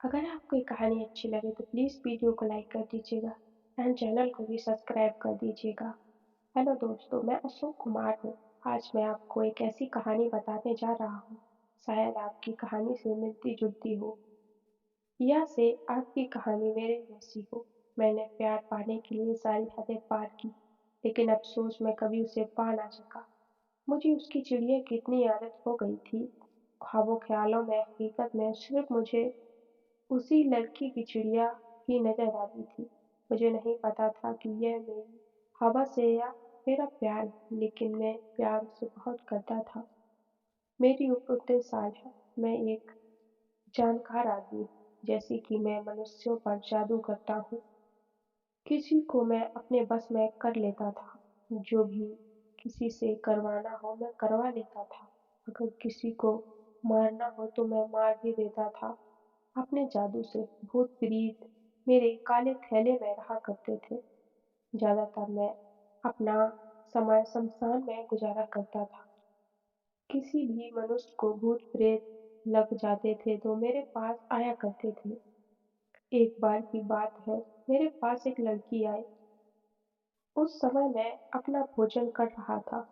अगर आपको ये कहानी अच्छी लगे तो प्लीज़ वीडियो को लाइक कर दीजिएगा एंड चैनल को भी सब्सक्राइब कर दीजिएगा। हेलो दोस्तों, मैं अशोक कुमार हूँ। आज मैं आपको एक ऐसी कहानी बताने जा रहा हूँ, शायद आपकी कहानी से मिलती-जुलती हो या से आपकी कहानी मेरे जैसी हो। मैंने प्यार पाने के लिए सारी हदें पार की, लेकिन अफ़सोस मैं कभी उसे पा ना सका। मुझे उसकी चिड़िया की इतनी आदत हो गई थी, ख्वाबों ख़्यालों में, हकीकत में सिर्फ़ मुझे उसी लड़की की चिड़िया ही नज़र आती थी। मुझे नहीं पता था कि यह मेरी हवस है या मेरा प्यार है, लेकिन मैं प्यार उसे बहुत करता था। मेरी उम्र 19 साल है। मैं एक जानकार आदमी हूँ, जैसे कि मैं मनुष्यों पर जादू करता हूँ। किसी को मैं अपने बस में कर लेता था। जो भी किसी से करवाना हो मैं करवा लेता था। अगर किसी को मारना हो तो मैं मार भी देता था। अपने जादू से भूत-प्रेत मेरे काले थैले में रहा करते थे। ज़्यादातर मैं अपना समय श्मशान में गुज़ारा करता था। किसी भी मनुष्य को भूत-प्रेत लग जाते थे तो मेरे पास आया करते थे। एक बार की बात है, मेरे पास एक लड़की आई। उस समय मैं अपना भोजन कर रहा था।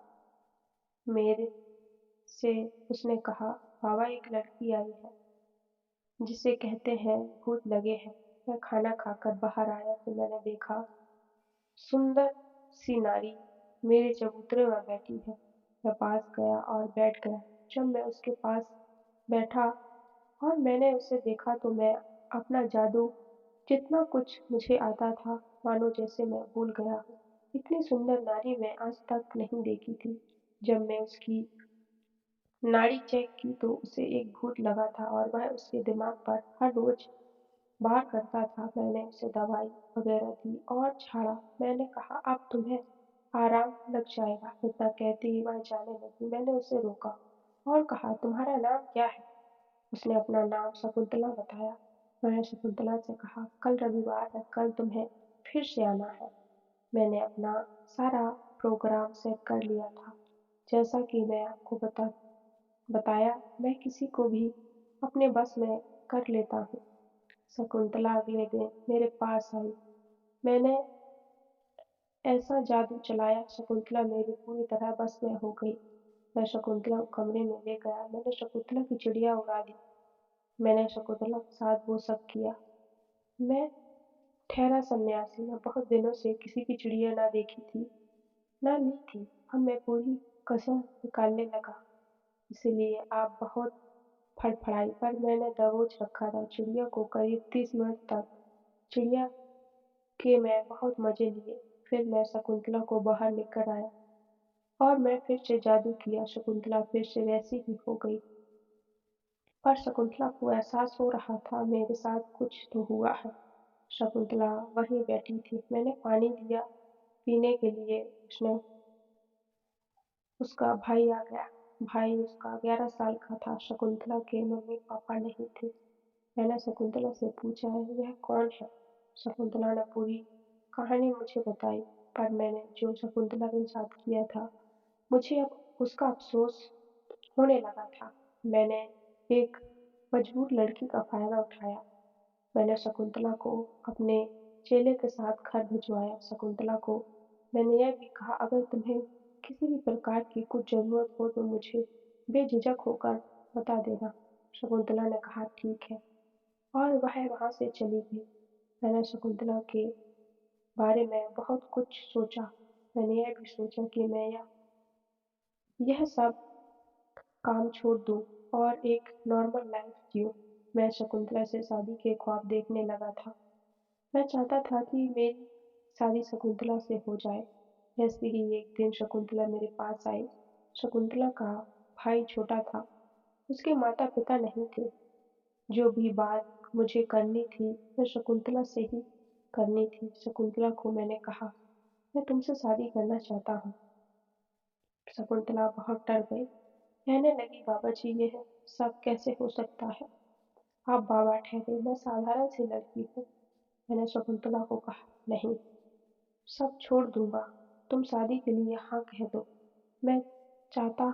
मेरे से उसने कहा, "बाबा, एक लड़की आई है, जिसे कहते हैं भूत लगे हैं।" मैं खाना खाकर बाहर आया तो मैंने देखा सुंदर सी नारी मेरे चबूतरे में बैठी है। मैं पास गया और बैठ गया। जब मैं उसके पास बैठा और मैंने उसे देखा तो मैं अपना जादू जितना कुछ मुझे आता था मानो जैसे मैं भूल गया हूँ। इतनी सुंदर नारी मैं आज तक नहीं देखी थी। जब मैं उसकी नाड़ी चेक की तो उसे एक भूत लगा था और वह उसके दिमाग पर हर रोज वार करता था। मैंने उसे दवाई वगैरह दी और झाड़ा। मैंने कहा, अब तुम्हें आराम लग जाएगा। इतना कहते ही वह जाने लगी। मैंने उसे रोका और कहा, तुम्हारा नाम क्या है? उसने अपना नाम शकुंतला बताया। मैंने शकुंतला से कहा, कल रविवार है, कल तुम्हें फिर से आना है। मैंने अपना सारा प्रोग्राम सेट कर लिया था। जैसा कि मैं आपको बताया, मैं किसी को भी अपने बस में कर लेता हूँ। शकुंतला अगले दिन मेरे पास आई। मैंने ऐसा जादू चलाया, शकुंतला मेरी पूरी तरह बस में हो गई। मैं शकुंतला को कमरे में ले गया। मैंने शकुंतला की चिड़िया उड़ा दी। मैंने शकुंतला के साथ वो सब किया। मैं ठहरा सन्यासी। मैं बहुत दिनों से किसी की चिड़िया ना देखी थी, ना ली थी। अब मैं पूरी कसर निकालने लगा। इसलिए आप बहुत फड़फड़ाई, पर मैंने दबोच रखा था चिड़िया को। करीब 30 मिनट तक चिड़िया के मैं बहुत मज़े लिए। फिर मैं शकुंतला को बाहर लेकर आया और मैं फिर से जादू किया। शकुंतला फिर से वैसी ही हो गई। पर शकुंतला को एहसास हो रहा था मेरे साथ कुछ तो हुआ है। शकुंतला वहीं बैठी थी। मैंने पानी दिया पीने के लिए। उसने उसका भाई आ गया। भाई उसका 11 साल का था। शकुंतला के मम्मी-पापा नहीं थे। मैंने शकुंतला से पूछा, यह कौन है? शकुंतला ने पूरी कहानी मुझे बताई। पर मैंने जो शकुंतला के साथ किया था, मुझे अब उसका अफ़सोस होने लगा था। मैंने एक मजबूर लड़की का फ़ायदा उठाया। मैंने शकुंतला को अपने चेले के साथ घर भिजवाया। शकुंतला को मैंने यह भी कहा, अगर तुम्हें किसी भी प्रकार की कुछ ज़रूरत हो तो मुझे बेझिझक होकर बता देना। शकुंतला ने कहा, ठीक है, और वह वहाँ से चली गई। मैंने शकुंतला के बारे में बहुत कुछ सोचा। मैंने यह भी सोचा कि मैं यह सब काम छोड़ दूँ और एक नॉर्मल लाइफ जीऊँ। मैं शकुंतला से शादी के ख्वाब देखने लगा था। मैं चाहता था कि मेरी शादी शकुंतला से हो जाए। ऐसे ही एक दिन शकुंतला मेरे पास आई। शकुंतला का भाई छोटा था। उसके माता-पिता नहीं थे। जो भी बात मुझे करनी थी, मैं शकुंतला से ही करनी थी। शकुंतला को मैंने कहा, मैं तुमसे शादी करना चाहता हूँ। शकुंतला बहुत डर गई। कहने लगी, बाबा जी, यह सब कैसे हो सकता है? आप बाबा ठहरे, मैं साधारण सी लड़की हूँ। मैंने शकुंतला को कहा, नहीं, सब छोड़ दूंगा। तुम शादी के लिए हाँ कह दो। मैं चाहता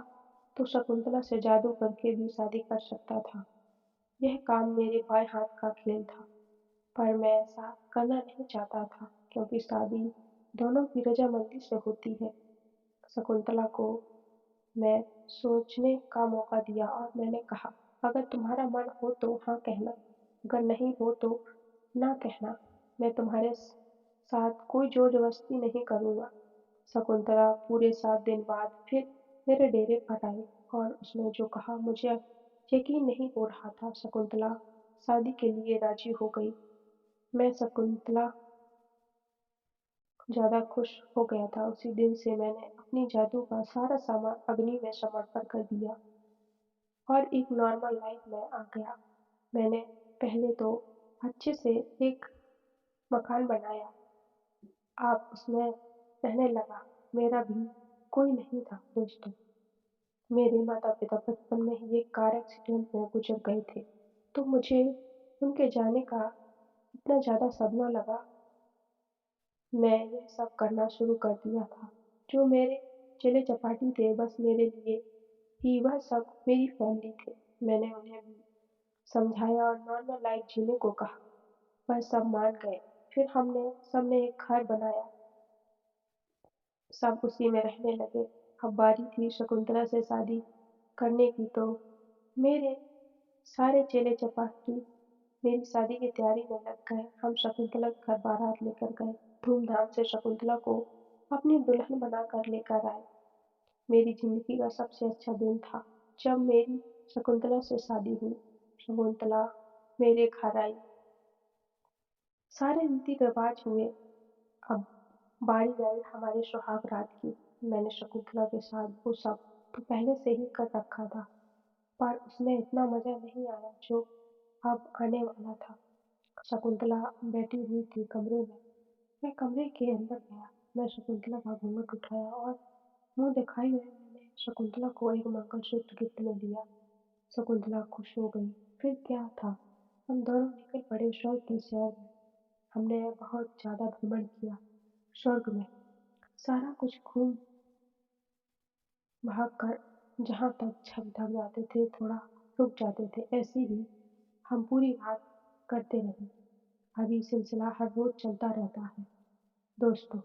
तो शकुंतला से जादू करके भी शादी कर सकता था। यह काम मेरे बाएं हाथ का खेल था, पर मैं ऐसा करना नहीं चाहता था क्योंकि शादी दोनों की रजामंदी से होती है। शकुंतला को मैं सोचने का मौका दिया और मैंने कहा, अगर तुम्हारा मन हो तो हाँ कहना, अगर नहीं हो तो ना कहना। मैं तुम्हारे साथ कोई जोर जबरदस्ती नहीं करूँगा। शकुंतला पूरे 7 दिन बाद फिर मेरे डेरे पर आई और उसने जो कहा मुझे यकीन नहीं हो रहा था। शकुंतला शादी के लिए राजी हो गई। मैं शकुंतला ज़्यादा खुश हो गया था। उसी दिन से मैंने अपनी जादू का सारा सामान अग्नि में समर्पण कर दिया और एक नॉर्मल लाइफ में आ गया। मैंने पहले तो अच्छे से एक मकान बनाया, आप उसमें रहने लगा। मेरा भी कोई नहीं था दोस्तों। मेरे माता-पिता बचपन में ही एक कार एक्सीडेंट में गुजर गए थे, तो मुझे उनके जाने का इतना ज़्यादा सदमा लगा, मैं यह सब करना शुरू कर दिया था। जो मेरे चेले-चपाटी थे बस मेरे लिए ही वह सब मेरी फैमिली थे। मैंने उन्हें भी समझाया और नॉर्मल लाइफ जीने को कहा। वह सब मान गए। फिर हमने सबने एक घर बनाया, सब उसी में रहने लगे। अब बारी थी शकुंतला से शादी करने की, तो मेरे सारे चेले-चपाटी मेरी शादी की तैयारी में लग गए। हम शकुंतला के घर बारात लेकर गए। धूमधाम से शकुंतला को अपनी दुल्हन बनाकर लेकर आए। मेरी ज़िंदगी का सबसे अच्छा दिन था जब मेरी शकुंतला से शादी हुई। शकुंतला मेरे घर आई, सारे रीति-रिवाज हुए। अब बारी आई हमारे सुहाग रात की। मैंने शकुंतला के साथ वो सब तो पहले से ही कर रखा था, पर उसमें इतना मज़ा नहीं आया जो अब आने वाला था। शकुंतला बैठी हुई थी कमरे में। मैं कमरे के अंदर गया। मैं शकुंतला का घूंघट उठाया और मुँह दिखाए हुए मैंने शकुंतला को एक मंगलसूत्र गिफ्ट में दिया। शकुंतला खुश हो गई। फिर क्या था, हम दोनों निकल पड़े स्वर्ग की सैर में। हमने बहुत ज़्यादा भ्रमण किया स्वर्ग में। सारा कुछ घूम भाग कर जहाँ तक छक थक जाते थे, थोड़ा रुक जाते थे। ऐसे ही हम पूरी रात करते रहे। अब ये सिलसिला हर रोज़ चलता रहता है दोस्तों।